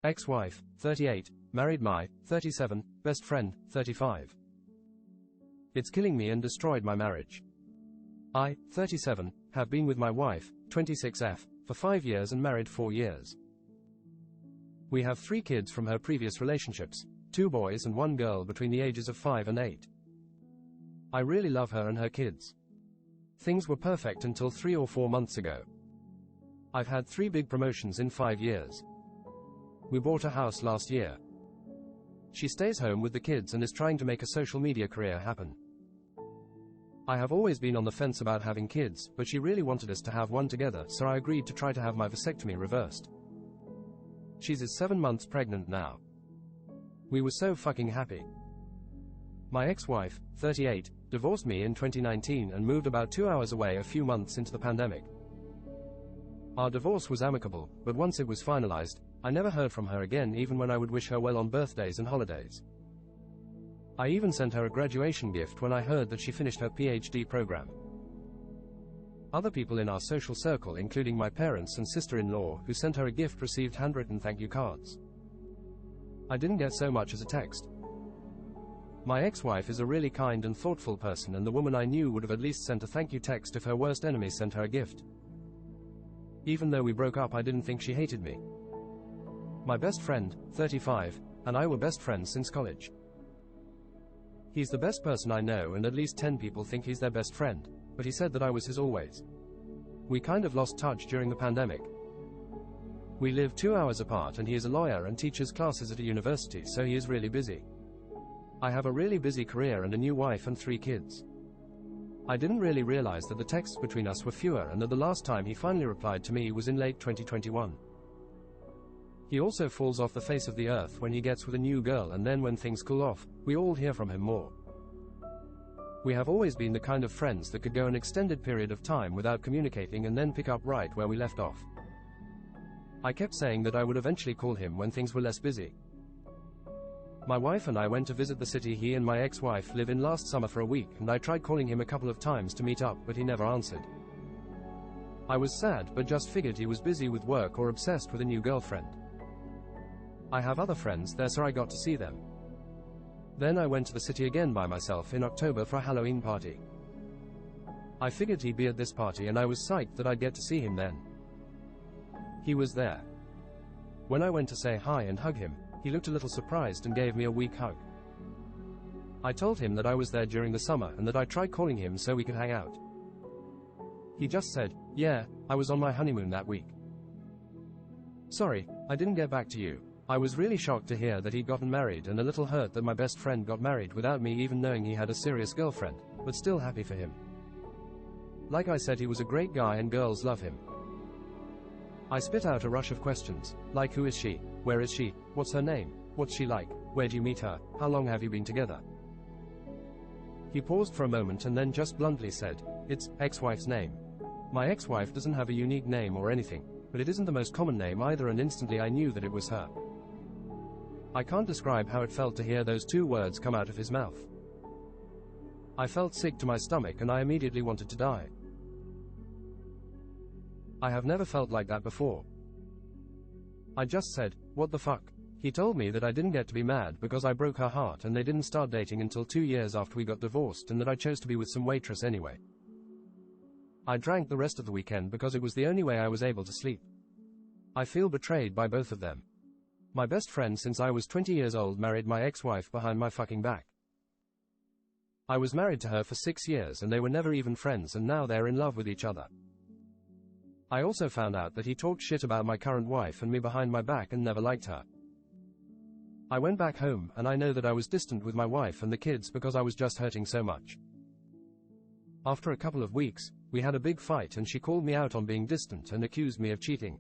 Ex-wife, 38, married my, 37, best friend, 35. It's killing me and destroyed my marriage. I, 37, have been with my wife, 26F, for 5 years and married 4 years. We have 3 kids from her previous relationships, 2 boys and 1 girl between the ages of 5 and 8. I really love her and her kids. Things were perfect until 3 or 4 months ago. I've had 3 big promotions in 5 years. We bought a house last year. She stays home with the kids and is trying to make a social media career happen. I have always been on the fence about having kids, but she really wanted us to have one together, so I agreed to try to have my vasectomy reversed. She's 7 months pregnant now. We were so fucking happy. My ex-wife, 38, divorced me in 2019 and moved about 2 hours away a few months into the pandemic. Our divorce was amicable, but once it was finalized, I never heard from her again, even when I would wish her well on birthdays and holidays. I even sent her a graduation gift when I heard that she finished her PhD program. Other people in our social circle, including my parents and sister-in-law who sent her a gift, received handwritten thank you cards. I didn't get so much as a text. My ex-wife is a really kind and thoughtful person, and the woman I knew would have at least sent a thank you text if her worst enemy sent her a gift. Even though we broke up, I didn't think she hated me. My best friend, 35, and I were best friends since college. He's the best person I know, and at least 10 people think he's their best friend, but he said that I was his always. We kind of lost touch during the pandemic. We live 2 hours apart, and he is a lawyer and teaches classes at a university, so he is really busy. I have a really busy career and a new wife and 3 kids. I didn't really realize that the texts between us were fewer, and that the last time he finally replied to me was in late 2021. He also falls off the face of the earth when he gets with a new girl, and then when things cool off, we all hear from him more. We have always been the kind of friends that could go an extended period of time without communicating and then pick up right where we left off. I kept saying that I would eventually call him when things were less busy. My wife and I went to visit the city he and my ex-wife live in last summer for a week, and I tried calling him a couple of times to meet up, but he never answered. I was sad, but just figured he was busy with work or obsessed with a new girlfriend. I have other friends there, so I got to see them. Then I went to the city again by myself in October for a Halloween party. I figured he'd be at this party, and I was psyched that I'd get to see him then. He was there. When I went to say hi and hug him, he looked a little surprised and gave me a weak hug. I told him that I was there during the summer and that I tried calling him so we could hang out. He just said, "Yeah, I was on my honeymoon that week. Sorry, I didn't get back to you." I was really shocked to hear that he'd gotten married, and a little hurt that my best friend got married without me even knowing he had a serious girlfriend, but still happy for him. Like I said, he was a great guy and girls love him. I spit out a rush of questions, like who is she, where is she, what's her name, what's she like, where'd you meet her, how long have you been together? He paused for a moment and then just bluntly said, "It's ex-wife's name." My ex-wife doesn't have a unique name or anything, but it isn't the most common name either, and instantly I knew that it was her. I can't describe how it felt to hear those 2 words come out of his mouth. I felt sick to my stomach and I immediately wanted to die. I have never felt like that before. I just said, "What the fuck?" He told me that I didn't get to be mad because I broke her heart and they didn't start dating until 2 years after we got divorced, and that I chose to be with some waitress anyway. I drank the rest of the weekend because it was the only way I was able to sleep. I feel betrayed by both of them. My best friend since I was 20 years old married my ex-wife behind my fucking back. I was married to her for 6 years and they were never even friends, and now they're in love with each other. I also found out that he talked shit about my current wife and me behind my back and never liked her. I went back home, and I know that I was distant with my wife and the kids because I was just hurting so much. After a couple of weeks, we had a big fight and she called me out on being distant and accused me of cheating.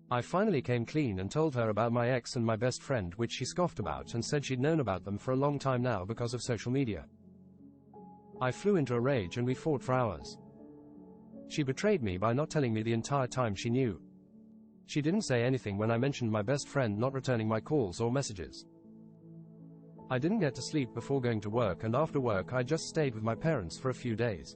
I finally came clean and told her about my ex and my best friend, which she scoffed about and said she'd known about them for a long time now because of social media. I flew into a rage and we fought for hours. She betrayed me by not telling me the entire time she knew. She didn't say anything when I mentioned my best friend not returning my calls or messages. I didn't get to sleep before going to work, and after work I just stayed with my parents for a few days.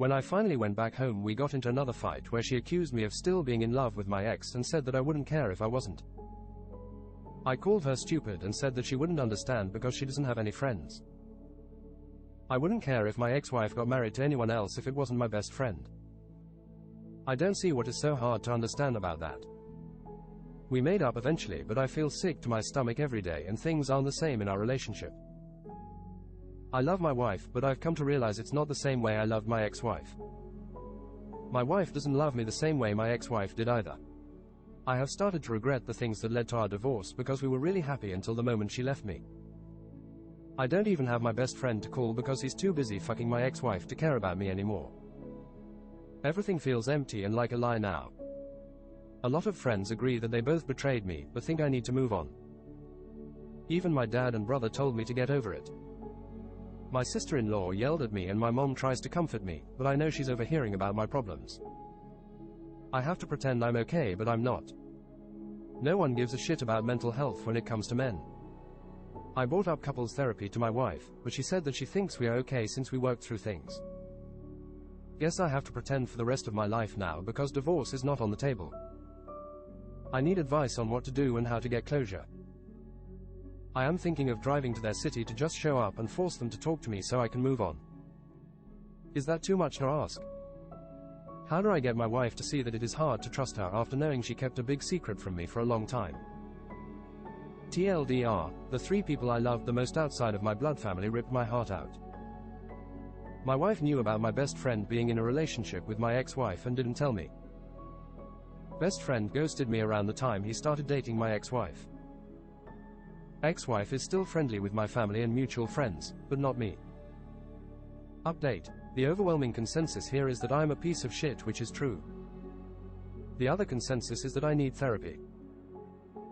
When I finally went back home, we got into another fight where she accused me of still being in love with my ex and said that I wouldn't care if I wasn't. I called her stupid and said that she wouldn't understand because she doesn't have any friends. I wouldn't care if my ex-wife got married to anyone else if it wasn't my best friend. I don't see what is so hard to understand about that. We made up eventually, but I feel sick to my stomach every day and things aren't the same in our relationship. I love my wife, but I've come to realize it's not the same way I loved my ex-wife. My wife doesn't love me the same way my ex-wife did either. I have started to regret the things that led to our divorce because we were really happy until the moment she left me. I don't even have my best friend to call because he's too busy fucking my ex-wife to care about me anymore. Everything feels empty and like a lie now. A lot of friends agree that they both betrayed me, but think I need to move on. Even my dad and brother told me to get over it. My sister-in-law yelled at me and my mom tries to comfort me, but I know she's overhearing about my problems. I have to pretend I'm okay, but I'm not. No one gives a shit about mental health when it comes to men. I brought up couples therapy to my wife, but she said that she thinks we are okay since we worked through things. Guess I have to pretend for the rest of my life now because divorce is not on the table. I need advice on what to do and how to get closure. I am thinking of driving to their city to just show up and force them to talk to me so I can move on. Is that too much to ask? How do I get my wife to see that it is hard to trust her after knowing she kept a big secret from me for a long time? TLDR, the 3 people I loved the most outside of my blood family ripped my heart out. My wife knew about my best friend being in a relationship with my ex-wife and didn't tell me. Best friend ghosted me around the time he started dating my ex-wife. Ex-wife is still friendly with my family and mutual friends, but not me. Update. The overwhelming consensus here is that I'm a piece of shit, which is true. The other consensus is that I need therapy.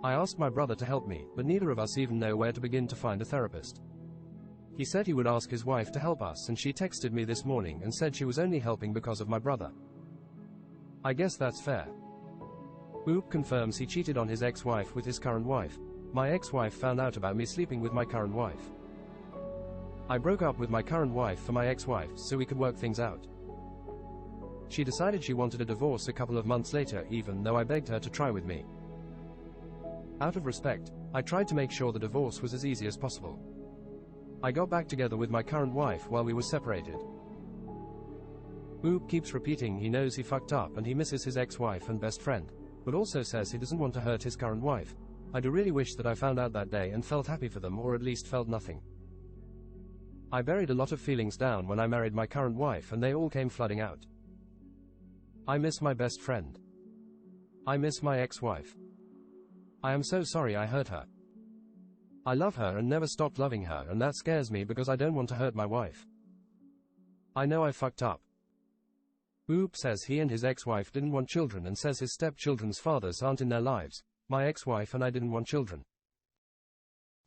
I asked my brother to help me, but neither of us even know where to begin to find a therapist. He said he would ask his wife to help us, and she texted me this morning and said she was only helping because of my brother. I guess that's fair. Oop confirms he cheated on his ex-wife with his current wife. My ex-wife found out about me sleeping with my current wife. I broke up with my current wife for my ex-wife so we could work things out. She decided she wanted a divorce a couple of months later, even though I begged her to try with me. Out of respect, I tried to make sure the divorce was as easy as possible. I got back together with my current wife while we were separated. Oop keeps repeating he knows he fucked up and he misses his ex-wife and best friend, but also says he doesn't want to hurt his current wife. I do really wish that I found out that day and felt happy for them, or at least felt nothing. I buried a lot of feelings down when I married my current wife and they all came flooding out. I miss my best friend. I miss my ex-wife. I am so sorry I hurt her. I love her and never stopped loving her, and that scares me because I don't want to hurt my wife. I know I fucked up. Oop says he and his ex-wife didn't want children and says his stepchildren's fathers aren't in their lives. My ex-wife and I didn't want children.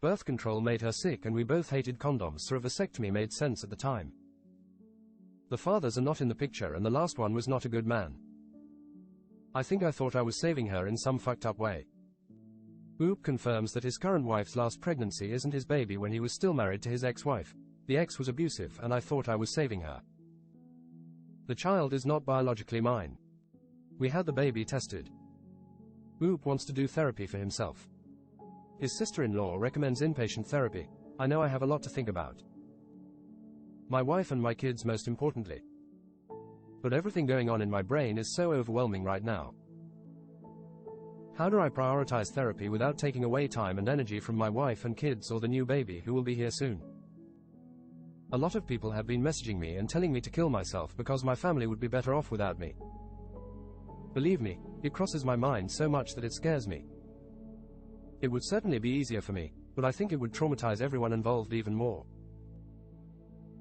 Birth control made her sick and we both hated condoms, so a vasectomy made sense at the time. The fathers are not in the picture and the last one was not a good man. I think I thought I was saving her in some fucked up way. Oop confirms that his current wife's last pregnancy isn't his baby when he was still married to his ex-wife. The ex was abusive and I thought I was saving her. The child is not biologically mine. We had the baby tested. Oop wants to do therapy for himself. His sister-in-law recommends inpatient therapy. I know I have a lot to think about. My wife and my kids most importantly. But everything going on in my brain is so overwhelming right now. How do I prioritize therapy without taking away time and energy from my wife and kids or the new baby who will be here soon? A lot of people have been messaging me and telling me to kill myself because my family would be better off without me. Believe me, it crosses my mind so much that it scares me. It would certainly be easier for me, but I think it would traumatize everyone involved even more.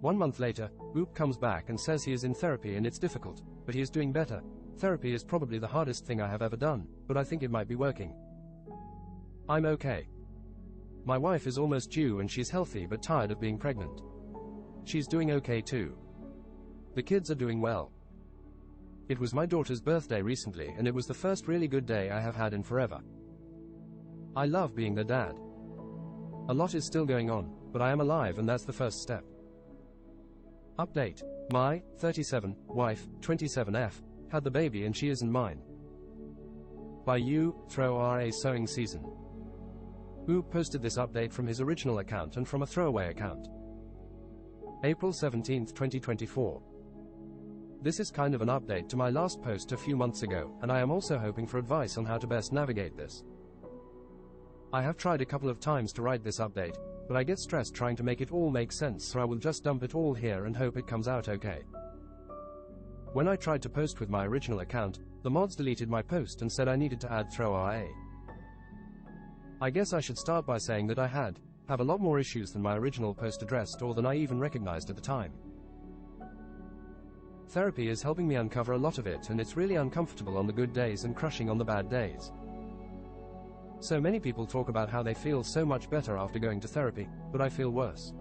1 month later, Oop comes back and says he is in therapy and it's difficult, but he is doing better. Therapy is probably the hardest thing I have ever done, but I think it might be working. I'm okay. My wife is almost due and she's healthy but tired of being pregnant. She's doing okay too. The kids are doing well. It was my daughter's birthday recently and it was the first really good day I have had in forever. I love being their dad. A lot is still going on, but I am alive and that's the first step. Update. My 37 wife, 27F, had the baby and she isn't mine. By you, Throw RA Sewing Season. Who posted this update from his original account and from a throwaway account. April 17, 2024. This is kind of an update to my last post a few months ago, and I am also hoping for advice on how to best navigate this. I have tried a couple of times to write this update, but I get stressed trying to make it all make sense, so I will just dump it all here and hope it comes out okay. When I tried to post with my original account, the mods deleted my post and said I needed to add Throw RA. I guess I should start by saying that I have a lot more issues than my original post addressed or than I even recognized at the time. Therapy is helping me uncover a lot of it, and it's really uncomfortable on the good days and crushing on the bad days. So many people talk about how they feel so much better after going to therapy, but I feel worse.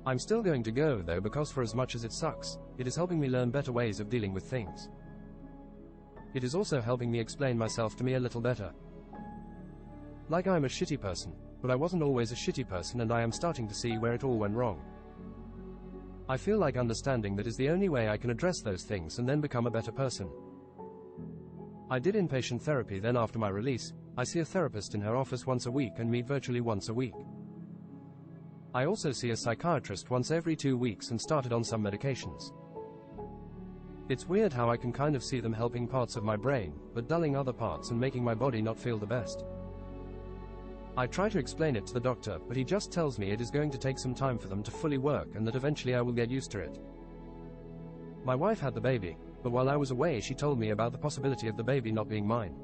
I'm still going to go though, because for as much as it sucks, it is helping me learn better ways of dealing with things. It is also helping me explain myself to me a little better. Like I'm a shitty person, but I wasn't always a shitty person, and I am starting to see where it all went wrong. I feel like understanding that is the only way I can address those things and then become a better person. I did inpatient therapy, then after my release, I see a therapist in her office once a week and meet virtually once a week. I also see a psychiatrist once every 2 weeks and started on some medications. It's weird how I can kind of see them helping parts of my brain, but dulling other parts and making my body not feel the best. I try to explain it to the doctor, but he just tells me it is going to take some time for them to fully work and that eventually I will get used to it. My wife had the baby, but while I was away she told me about the possibility of the baby not being mine.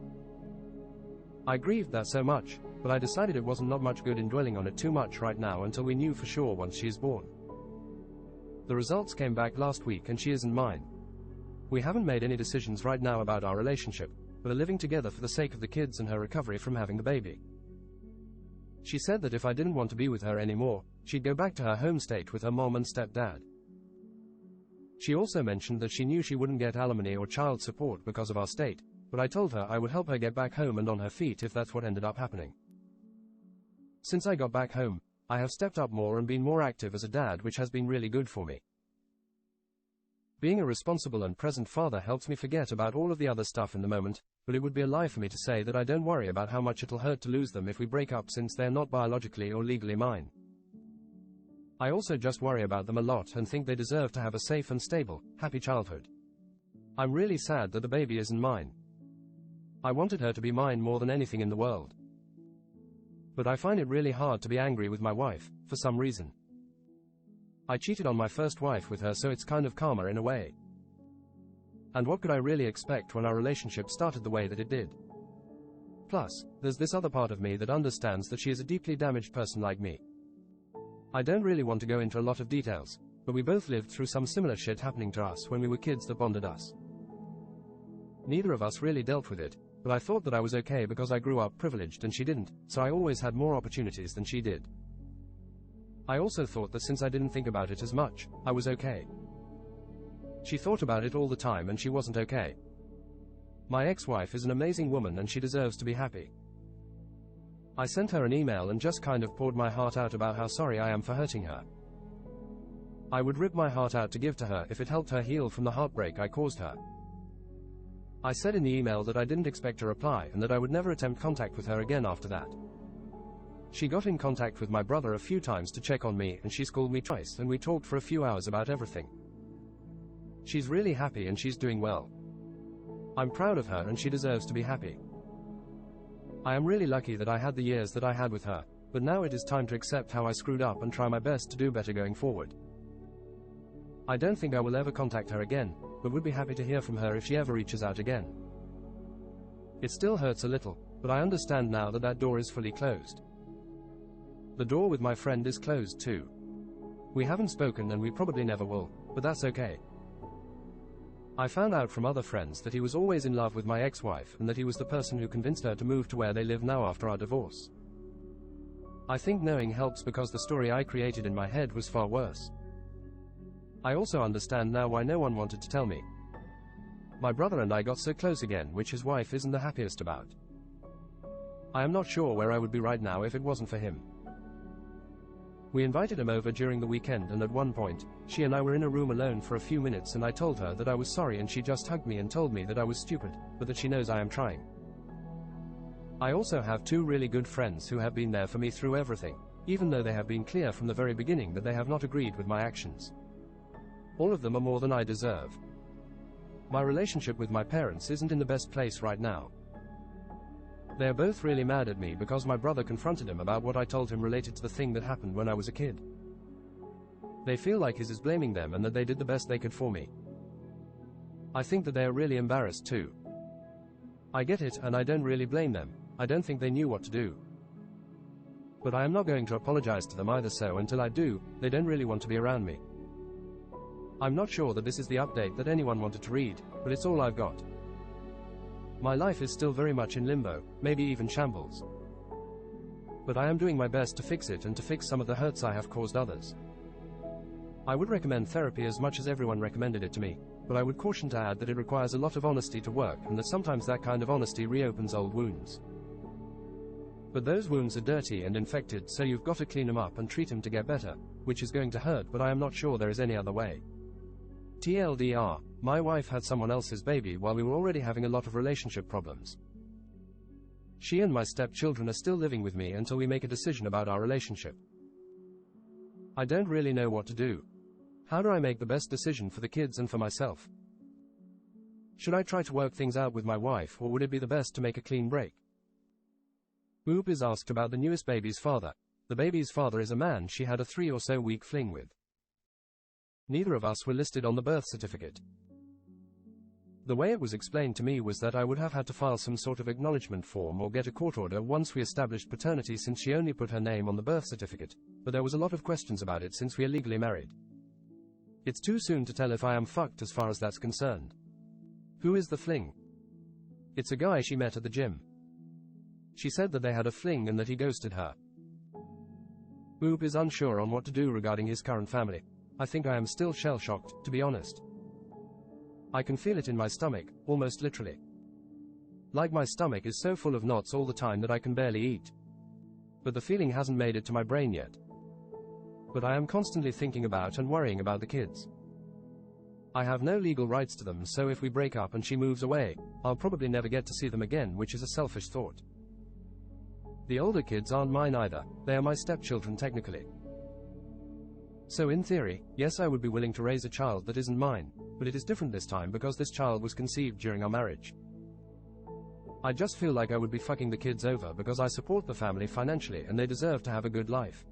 I grieved that so much, but I decided it wasn't not much good in dwelling on it too much right now until we knew for sure once she is born. The results came back last week and she isn't mine. We haven't made any decisions right now about our relationship, but are living together for the sake of the kids and her recovery from having the baby. She said that if I didn't want to be with her anymore, she'd go back to her home state with her mom and stepdad. She also mentioned that she knew she wouldn't get alimony or child support because of our state, but I told her I would help her get back home and on her feet if that's what ended up happening. Since I got back home, I have stepped up more and been more active as a dad, which has been really good for me. Being a responsible and present father helps me forget about all of the other stuff in the moment, but it would be a lie for me to say that I don't worry about how much it'll hurt to lose them if we break up, since they're not biologically or legally mine. I also just worry about them a lot and think they deserve to have a safe and stable, happy childhood. I'm really sad that the baby isn't mine. I wanted her to be mine more than anything in the world. But I find it really hard to be angry with my wife, for some reason. I cheated on my first wife with her, so it's kind of karma in a way. And what could I really expect when our relationship started the way that it did? Plus, there's this other part of me that understands that she is a deeply damaged person like me. I don't really want to go into a lot of details, but we both lived through some similar shit happening to us when we were kids that bonded us. Neither of us really dealt with it, but I thought that I was okay because I grew up privileged and she didn't, so I always had more opportunities than she did. I also thought that since I didn't think about it as much, I was okay. She thought about it all the time and she wasn't okay. My ex-wife is an amazing woman and she deserves to be happy. I sent her an email and just kind of poured my heart out about how sorry I am for hurting her. I would rip my heart out to give to her if it helped her heal from the heartbreak I caused her. I said in the email that I didn't expect a reply and that I would never attempt contact with her again after that. She got in contact with my brother a few times to check on me, and she's called me twice and we talked for a few hours about everything. She's really happy and she's doing well. I'm proud of her and she deserves to be happy. I am really lucky that I had the years that I had with her, but now it is time to accept how I screwed up and try my best to do better going forward. I don't think I will ever contact her again, but would be happy to hear from her if she ever reaches out again. It still hurts a little, but I understand now that that door is fully closed. The door with my friend is closed too. We haven't spoken and we probably never will, but that's okay. I found out from other friends that he was always in love with my ex-wife and that he was the person who convinced her to move to where they live now after our divorce. I think knowing helps because the story I created in my head was far worse. I also understand now why no one wanted to tell me. My brother and I got so close again, which his wife isn't the happiest about. I am not sure where I would be right now if it wasn't for him. We invited him over during the weekend, and at one point, she and I were in a room alone for a few minutes, and I told her that I was sorry, and she just hugged me and told me that I was stupid, but that she knows I am trying. I also have two really good friends who have been there for me through everything, even though they have been clear from the very beginning that they have not agreed with my actions. All of them are more than I deserve. My relationship with my parents isn't in the best place right now. They are both really mad at me because my brother confronted him about what I told him related to the thing that happened when I was a kid. They feel like he is blaming them and that they did the best they could for me. I think that they are really embarrassed too. I get it, and I don't really blame them. I don't think they knew what to do. But I am not going to apologize to them either, so until I do, they don't really want to be around me. I'm not sure that this is the update that anyone wanted to read, but it's all I've got. My life is still very much in limbo, maybe even shambles. But I am doing my best to fix it and to fix some of the hurts I have caused others. I would recommend therapy as much as everyone recommended it to me, but I would caution to add that it requires a lot of honesty to work, and that sometimes that kind of honesty reopens old wounds. But those wounds are dirty and infected, so you've got to clean them up and treat them to get better, which is going to hurt, but I am not sure there is any other way. TLDR, my wife had someone else's baby while we were already having a lot of relationship problems. She and my stepchildren are still living with me until we make a decision about our relationship. I don't really know what to do. How do I make the best decision for the kids and for myself? Should I try to work things out with my wife, or would it be the best to make a clean break? Oop is asked about the newest baby's father. The baby's father is a man she had a 3 or so week fling with. Neither of us were listed on the birth certificate. The way it was explained to me was that I would have had to file some sort of acknowledgement form or get a court order once we established paternity, since she only put her name on the birth certificate, but there was a lot of questions about it since we are legally married. It's too soon to tell if I am fucked as far as that's concerned. Who is the fling? It's a guy she met at the gym. She said that they had a fling and that he ghosted her. Oop is unsure on what to do regarding his current family. I think I am still shell-shocked, to be honest. I can feel it in my stomach, almost literally. Like my stomach is so full of knots all the time that I can barely eat. But the feeling hasn't made it to my brain yet. But I am constantly thinking about and worrying about the kids. I have no legal rights to them, so if we break up and she moves away, I'll probably never get to see them again, which is a selfish thought. The older kids aren't mine either, they are my stepchildren technically. So in theory, yes, I would be willing to raise a child that isn't mine, but it is different this time because this child was conceived during our marriage. I just feel like I would be fucking the kids over because I support the family financially and they deserve to have a good life.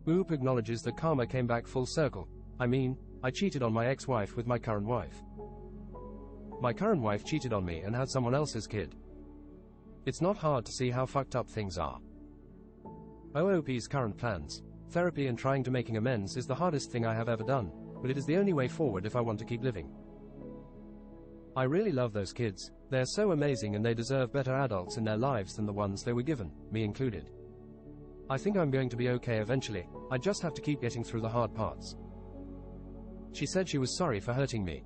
Oop acknowledges that karma came back full circle. I mean, I cheated on my ex-wife with my current wife. My current wife cheated on me and had someone else's kid. It's not hard to see how fucked up things are. OOP's current plans. Therapy and trying to making amends is the hardest thing I have ever done, but it is the only way forward if I want to keep living. I really love those kids. They are so amazing and they deserve better adults in their lives than the ones they were given, me included. I think I'm going to be okay eventually. I just have to keep getting through the hard parts. She said she was sorry for hurting me.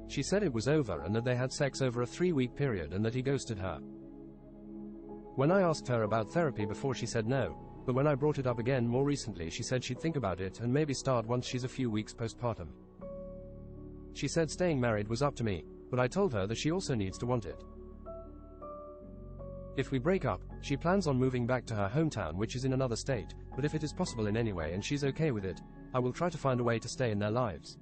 She said it was over and that they had sex over a 3-week period and that he ghosted her. When I asked her about therapy before, she said no. But when I brought it up again more recently, she said she'd think about it and maybe start once she's a few weeks postpartum. She said staying married was up to me, but I told her that she also needs to want it. If we break up, she plans on moving back to her hometown, which is in another state, but if it is possible in any way and she's okay with it, I will try to find a way to stay in their lives.